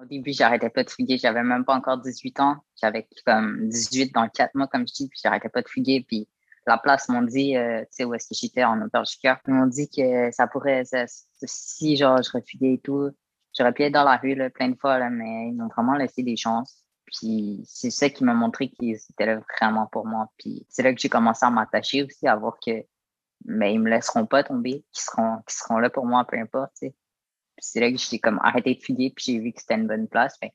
Au début, j'arrêtais pas de fuguer. J'avais même pas encore 18 ans. J'avais comme 18 dans 4 mois, comme je dis, puis j'arrêtais pas de fuguer. Puis la place m'ont dit, tu sais, où est-ce que j'étais en auberge du cœur, ils m'ont dit que ça pourrait, si genre je refuguais et tout, j'aurais pu être dans la rue là, plein de fois, là, mais ils m'ont vraiment laissé des chances. Puis c'est ça qui m'a montré qu'ils étaient là vraiment pour moi. Puis c'est là que j'ai commencé à m'attacher aussi, à voir que mais ils me laisseront pas tomber, qu'ils seront là pour moi, peu importe, tu sais. Puis c'est là que j'ai comme arrêté de fuguer, puis j'ai vu que c'était une bonne place. Fait, tu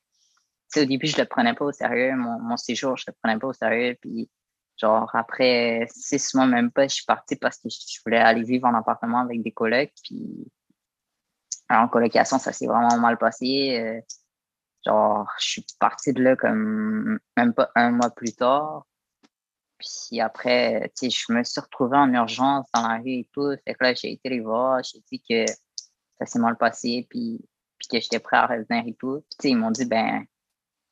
sais, au début, je le prenais pas au sérieux, mon séjour, je le prenais pas au sérieux. Puis genre après 6 mois, même pas, je suis partie parce que je voulais aller vivre en appartement avec des colocs. Puis en colocation, ça s'est vraiment mal passé. Genre, je suis partie de là comme même pas un mois plus tard. Puis après, tu sais, je me suis retrouvée en urgence dans la rue et tout. Fait que là, j'ai été les voir, j'ai dit que ça s'est mal passé, puis que j'étais prêt à revenir et tout. Puis tu sais, ils m'ont dit, ben,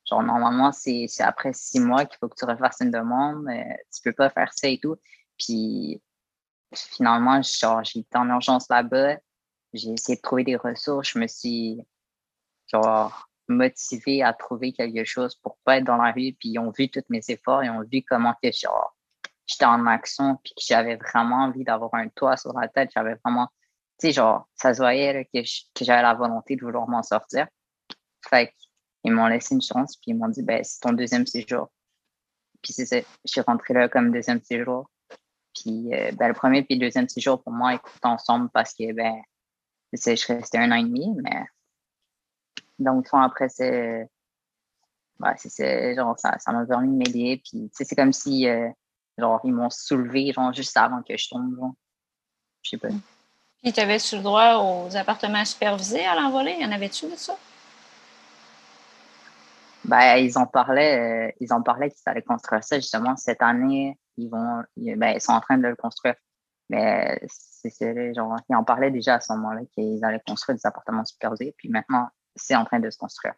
genre, normalement, c'est après 6 mois qu'il faut que tu refasses une demande. Tu peux pas faire ça et tout. Puis finalement, genre, j'ai été en urgence là-bas. J'ai essayé de trouver des ressources. Je me suis, genre, motivée à trouver quelque chose pour pas être dans la rue. Puis ils ont vu tous mes efforts. Ils ont vu comment que, genre, j'étais en action puis que j'avais vraiment envie d'avoir un toit sur la tête. J'avais vraiment, tu sais, genre, ça se voyait là, que j'avais la volonté de vouloir m'en sortir. Fait qu'ils m'ont laissé une chance puis ils m'ont dit, ben, c'est ton deuxième séjour. Puis c'est ça, je suis rentrée là comme deuxième séjour. Puis ben, le premier puis le deuxième séjour, pour moi, ils étaient ensemble parce que, ben, je restais 1 an et demi, mais donc, après, genre, ça m'a permis de m'aider. Puis, tu sais, c'est comme si, genre, ils m'ont soulevé, genre, juste avant que je tombe, genre. Je sais pas. Puis, tu avais-tu le droit aux appartements supervisés à l'envolée? Y en avait-tu de ça? Ben, ils en parlaient qu'ils allaient construire ça justement cette année. Ben, ils sont en train de le construire. Mais genre, ils en parlaient déjà à ce moment-là qu'ils allaient construire des appartements supervisés. Puis maintenant, c'est en train de se construire.